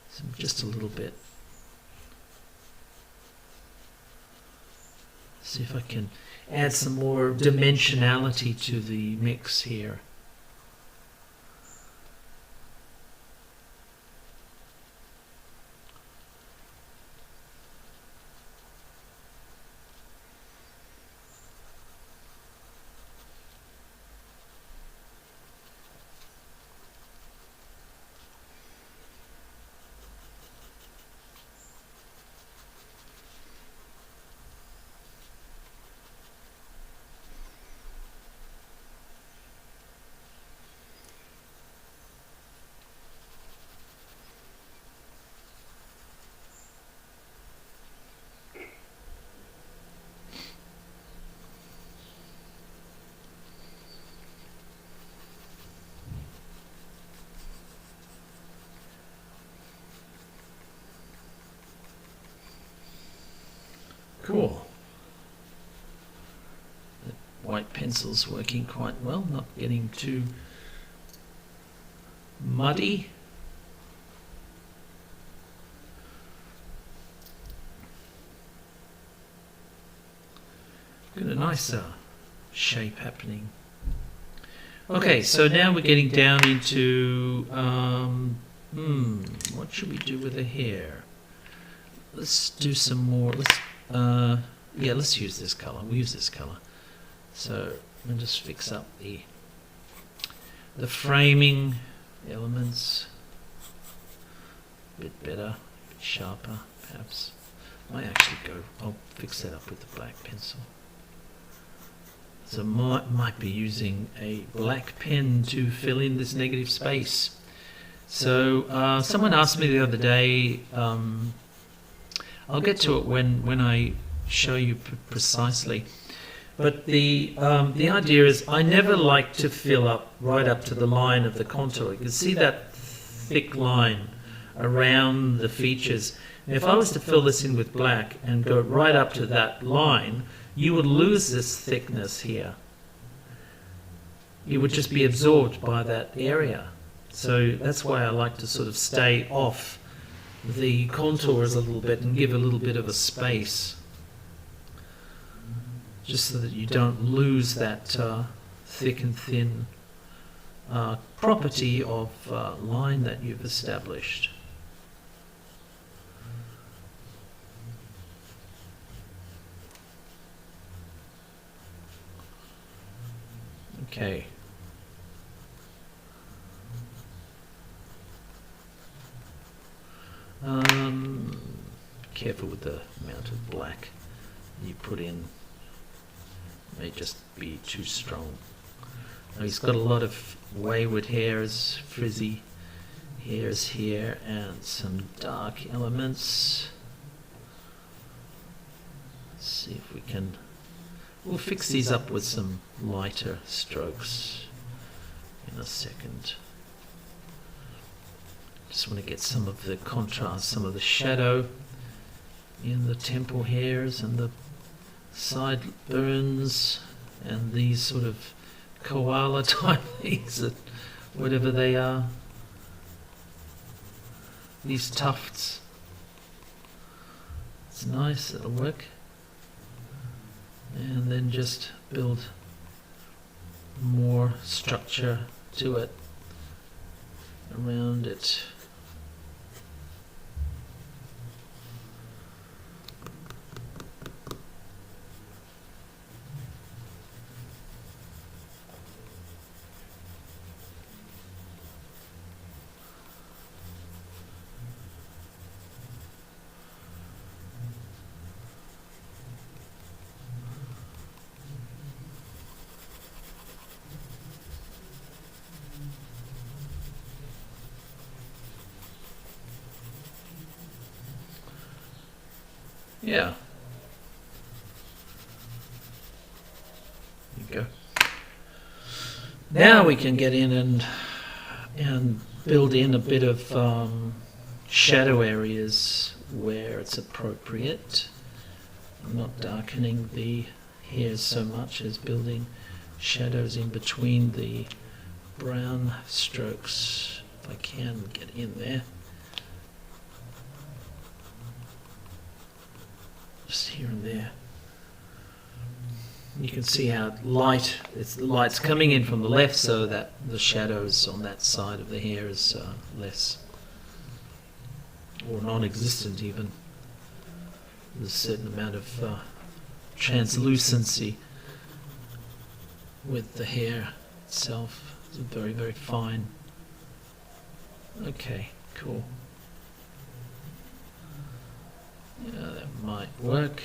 So just a little bit. See if I can add some more dimensionality to the mix here. Cool. The white pencil's working quite well, not getting too muddy. Got a nice shape happening. Okay, so now we're getting down into what should we do with the hair? Let's do some more. Let's use this color. We'll use this color. So I'll just fix up the framing elements a bit better, a bit sharper, perhaps. I'll fix that up with the black pencil. So might be using a black pen to fill in this negative space. So someone asked me the other day, I'll get to it when I show you precisely. But the idea is I never like to fill up right up to the line of the contour. You can see that thick line around the features. And if I was to fill this in with black and go right up to that line, you would lose this thickness here. You would just be absorbed by that area. So that's why I like to sort of stay off the contours a little bit and give a little bit of a space just so that you don't lose that thick and thin property of line that you've established. Okay. Careful with the amount of black you put in. May just be too strong. Now he's got a lot of wayward hairs, frizzy hairs here, and some dark elements. Let's see if we can. We'll fix these up with some lighter strokes in a second. Just want to get some of the contrast, some of the shadow in the temple hairs and the sideburns and these sort of koala type things, whatever they are. These tufts. It's nice, it'll work. And then just build more structure to it, around it. Yeah. There you go. Now we can get in and build in a bit of shadow areas where it's appropriate. I'm not darkening the hairs so much as building shadows in between the brown strokes, if I can get in there. Just here and there. You can see how the light's coming in from the left, so that the shadows on that side of the hair is less, or non-existent even. There's a certain amount of translucency with the hair itself. It's very, very fine. Okay, cool. Yeah, that might work.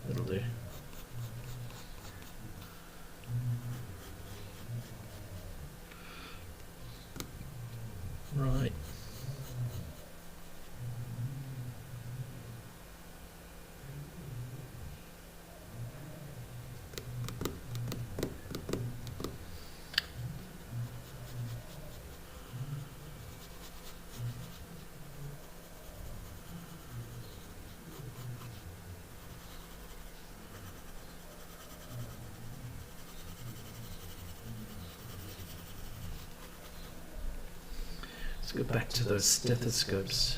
That'll do. Right. Let's go back to those stethoscopes.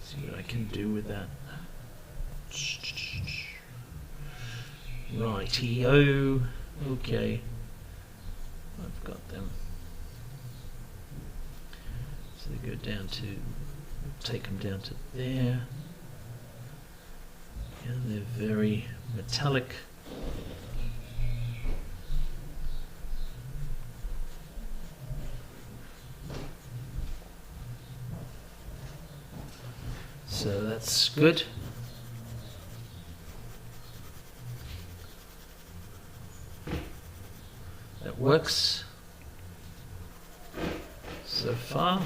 See what I can do with that. Righty-o. Okay. I've got them. So they go down to, take them down to there. And they're very metallic. So that's good. That works so far.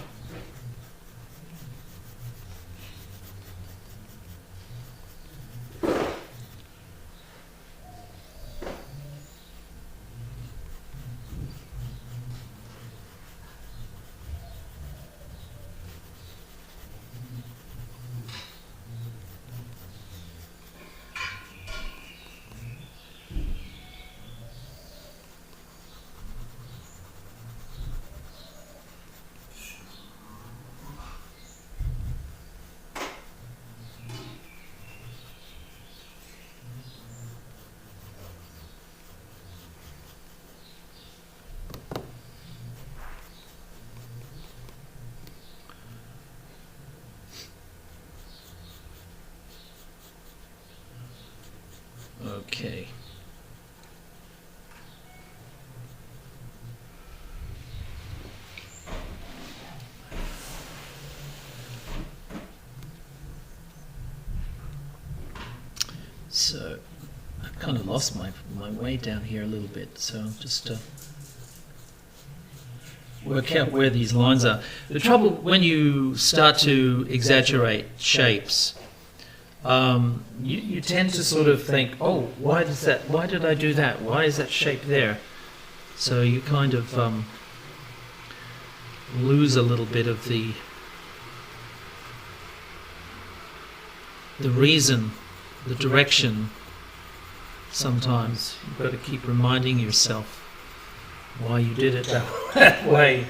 Okay. So I kind of lost my way down here a little bit, so I'll just work out where these lines are. The trouble when you start to exaggerate shapes, you tend to sort of think, oh, why did I do that? Why is that shape there? So you kind of lose a little bit of the reason, the direction. Sometimes you've got to keep reminding yourself why you did it that way.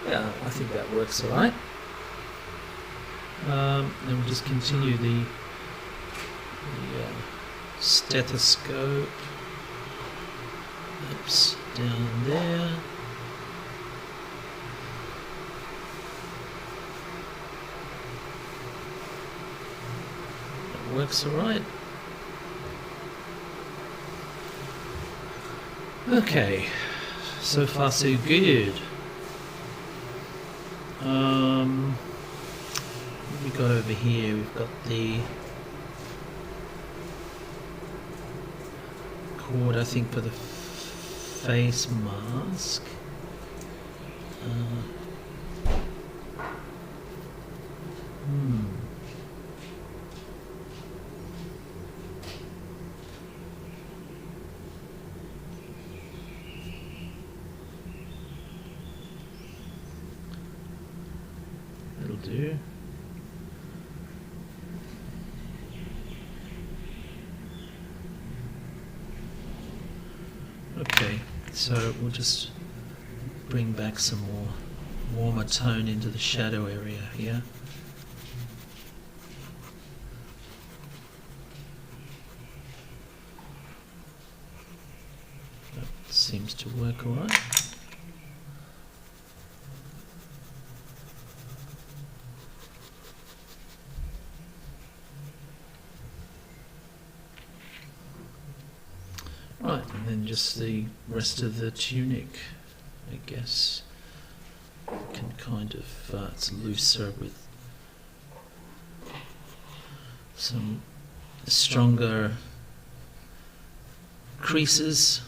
Yeah, I think that works all right. Then we'll just continue the stethoscope. Oops, down there. That works all right. Okay, so far so good. What have we got over here? We've got the cord, I think, for the face mask. That'll do. Okay, so we'll just bring back some more warmer tone into the shadow area here. That seems to work all right. Right, and then just the rest of the tunic, I guess, can kind of, it's looser with some stronger creases.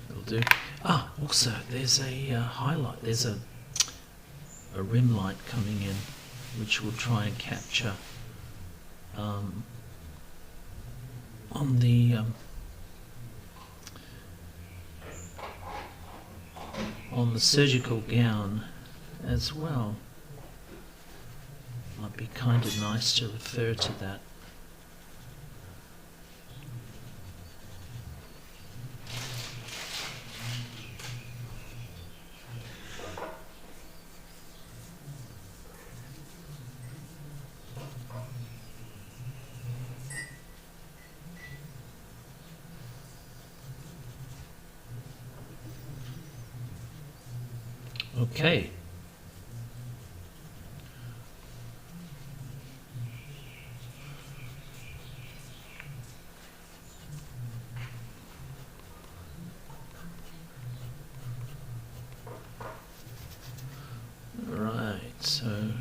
That'll do. Ah, also there's a highlight, there's a rim light coming in which we'll try and capture on the surgical gown as well. Might be kind of nice to refer to that. Okay. Right, so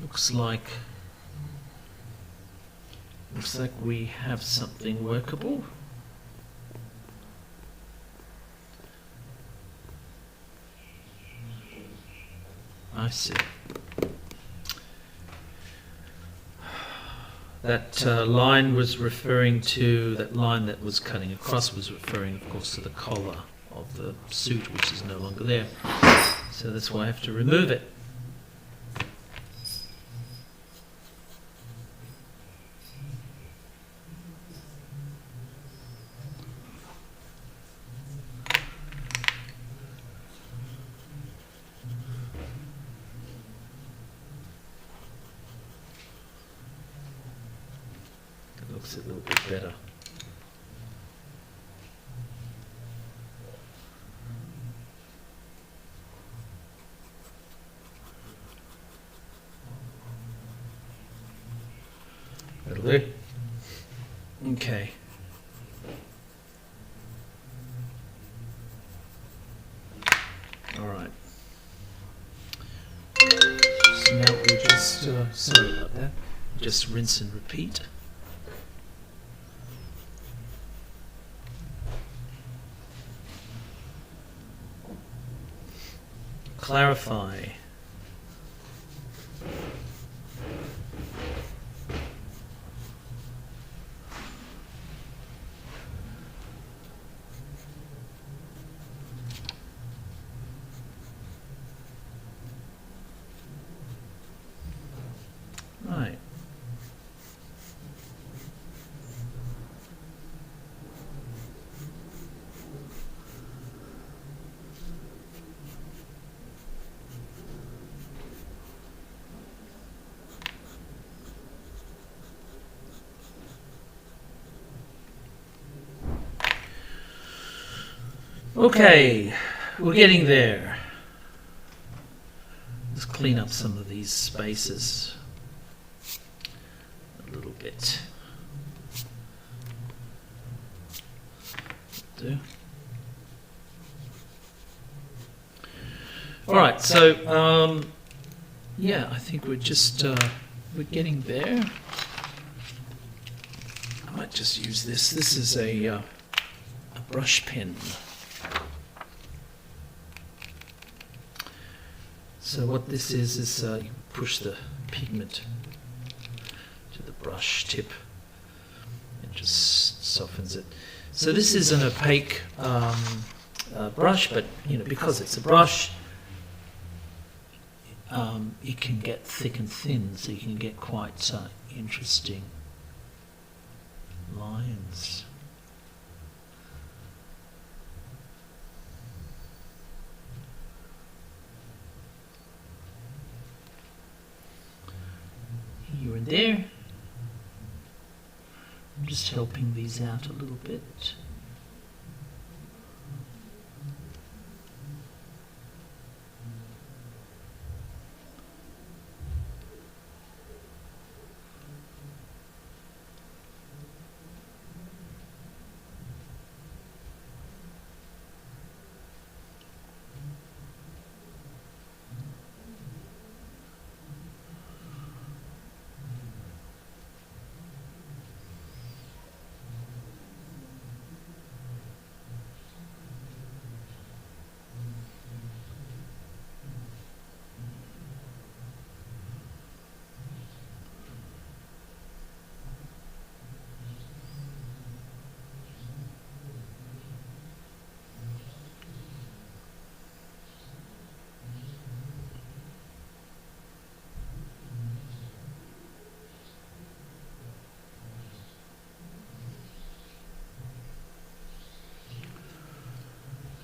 looks like we have something workable. I see. That line was referring to, that line that was cutting across was referring, of course, to the collar of the suit, which is no longer there. So that's why I have to remove it. makes it a little bit better. That'll do. Okay. All right. So now we just, sorry about that, just rinse and repeat. Clarify. Right. Okay, we're getting there. Let's clean up some of these spaces a little bit. Do. All right, so yeah, I think we're just we're getting there. I might just use this. This is a brush pen. So what this is you push the pigment to the brush tip and just softens it. So this is an opaque brush, but you know, because it's a brush, it can get thick and thin, so you can get quite interesting lines. Here and there. I'm just helping these out a little bit.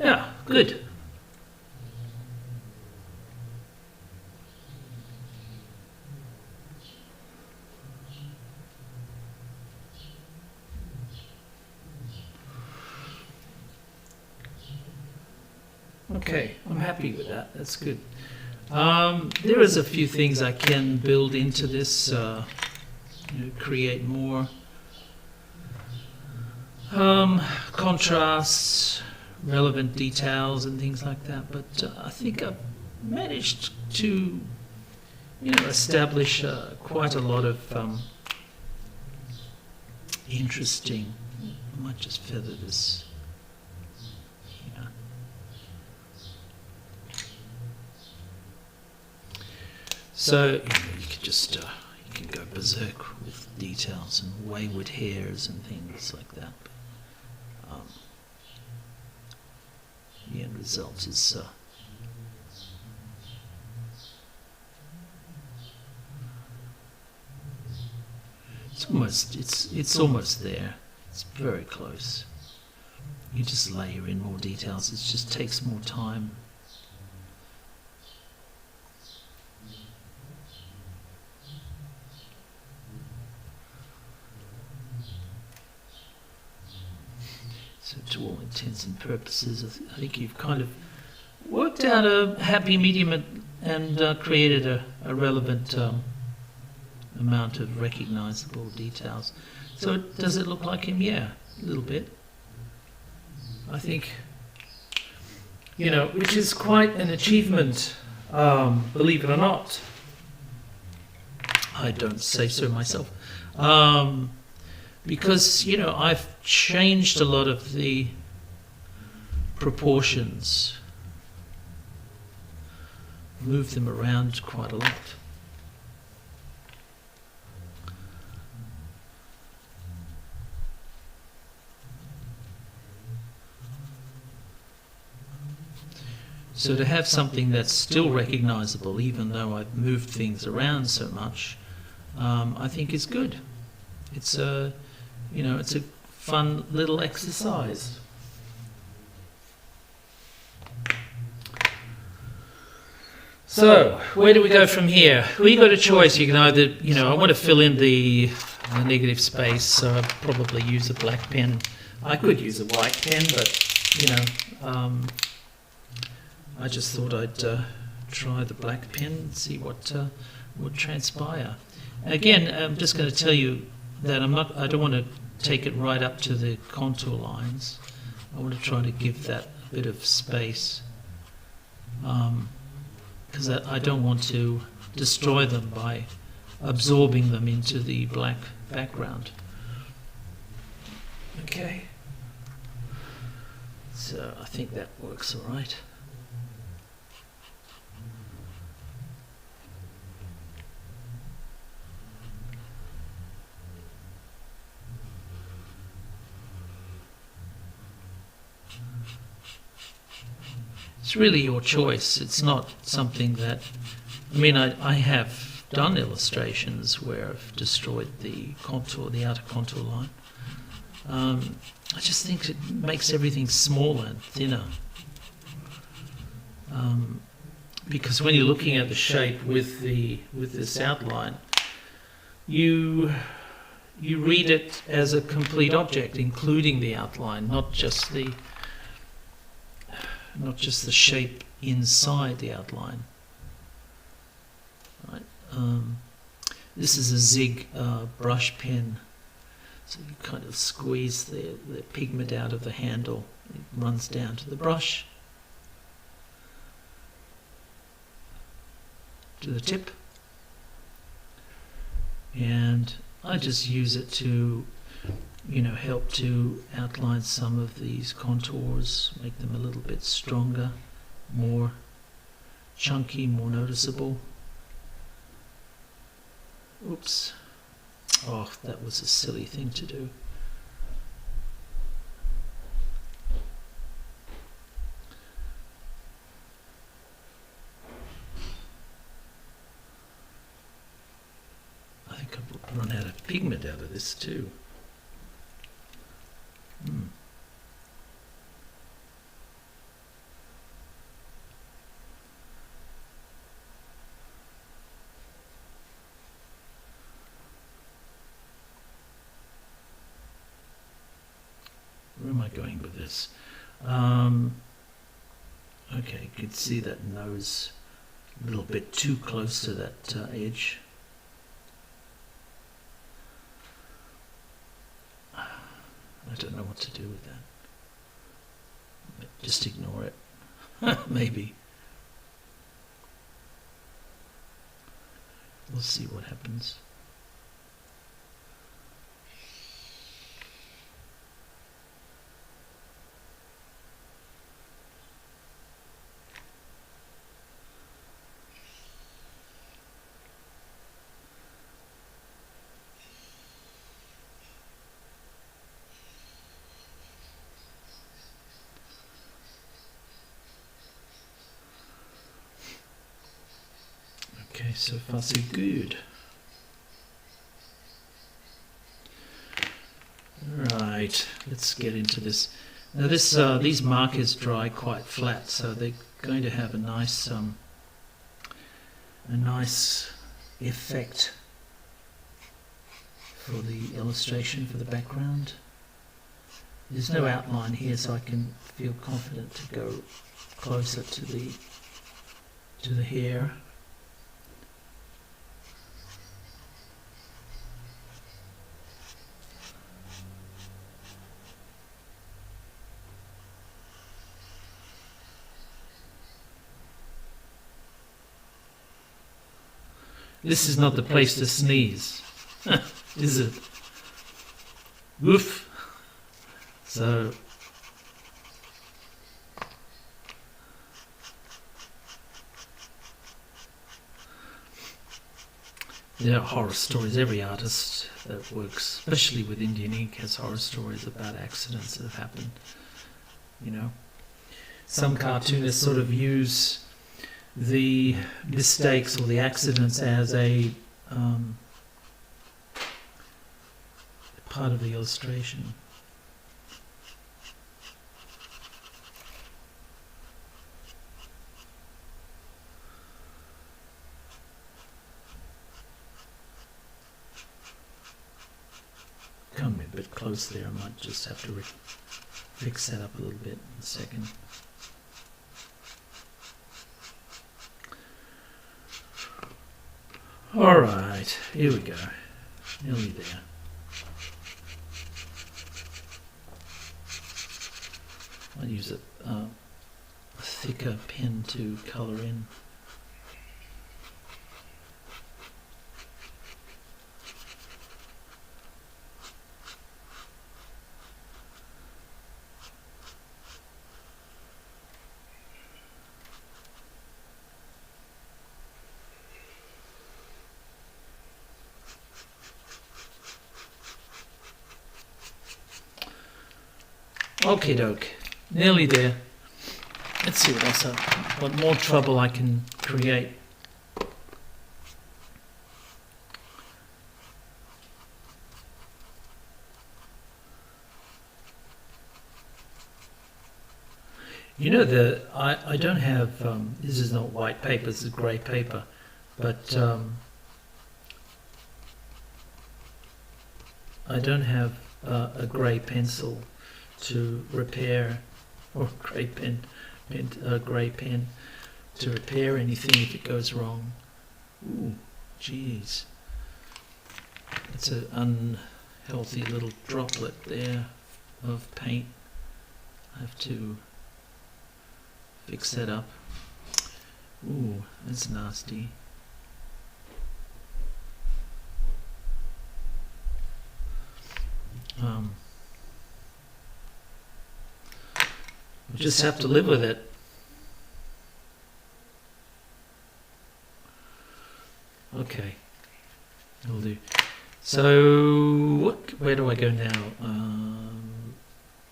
Yeah, good. Okay, I'm happy with that. That's good. There is a few things I can build into this, create more contrasts, relevant details and things like that, but I think I've managed to establish quite a lot of interesting. I might just feather this here. So you could just you can go berserk with details and wayward hairs and things like that. The end result is it's almost there. It's very close. You just layer in more details. It just takes more time. intents and purposes, I think you've kind of worked out a happy medium and created a relevant amount of recognizable details. So does it look like him? Yeah, a little bit. I think, which is quite an achievement, believe it or not. I don't say so myself. Because, I've changed a lot of the proportions, moved them around quite a lot. So to have something that's still recognizable, even though I've moved things around so much, I think is good. It's a fun little exercise. So, where do we go from here? Well, you got a choice. You can either, I want to fill in the negative space, so I'd probably use a black pen. I could use a white pen, but, I just thought I'd try the black pen and see what would transpire. Again, I'm just going to tell you that I don't want to take it right up to the contour lines. I want to try to give that a bit of space, because I don't want to destroy them by absorbing them into the black background. Okay. So I think that works all right. It's really your choice. It's not something that, I have done illustrations where I've destroyed the contour, the outer contour line. I just think it makes everything smaller and thinner. Because when you're looking at the shape with this outline, you read it as a complete object, including the outline, not just the shape inside the outline. Right. This is a Zig Brush Pen, so you kind of squeeze the pigment out of the handle. It runs down to the brush, to the tip, and I just use it to help to outline some of these contours, make them a little bit stronger, more chunky, more noticeable. Oops. Oh, that was a silly thing to do. I think I've run out of pigment out of this too. Where am I going with this? Okay, you can see that nose a little bit too close to that edge. I don't know what to do with that. Just ignore it. Maybe. We'll see what happens. Okay, so far so good. Right, let's get into this. Now these markers dry quite flat, so they're going to have a nice effect for the illustration, for the background. there's no outline here, so I can feel confident to go closer to the hair. This is not the place to sneeze, is it? Woof. So, there are horror stories. Every artist that works, especially with Indian ink, has horror stories about accidents that have happened. You know, some cartoonists sort of use the mistakes or the accidents as a part of the illustration. Come a bit close there. I might just have to fix that up a little bit in a second. All right, here we go. Nearly there. I'll use a thicker pen to colour in. Okie doke, nearly there. Let's see what more trouble I can create. You know, I don't have, this is not white paper, this is grey paper, but I don't have a grey pencil to repair, or grey pen to repair anything if it goes wrong. Ooh, jeez. It's an unhealthy little droplet there of paint. I have to fix that up. Ooh, that's nasty. We just have to live with it. Okay, will do. So, where do I go now?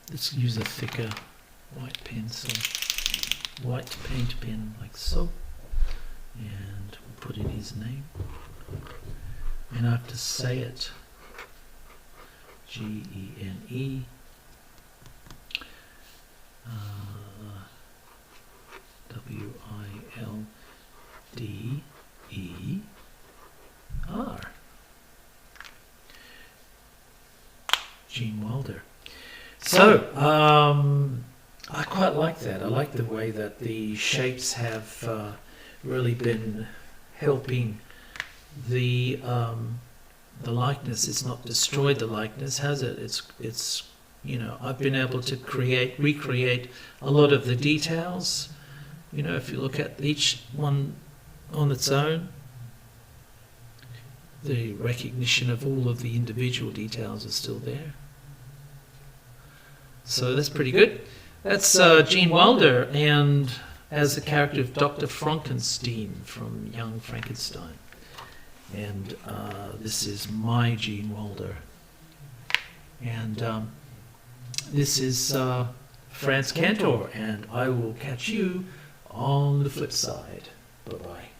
Let's use a thicker white pencil, white paint pen, like so. And we'll put in his name. And I have to say it. Gene. Wilder. Gene Wilder. So, I quite like that. I like the way that the shapes have really been helping the likeness. It's not destroyed the likeness, has it? It's you know, I've been able to recreate a lot of the details. You know, if you look at each one on its own, the recognition of all of the individual details is still there. So that's pretty good. That's Gene Wilder, and as the character of Dr. Fronkensteen from Young Frankenstein. And this is my Gene Wilder. And this is Frantz Kantor, and I will catch you on the flip side. Bye-bye.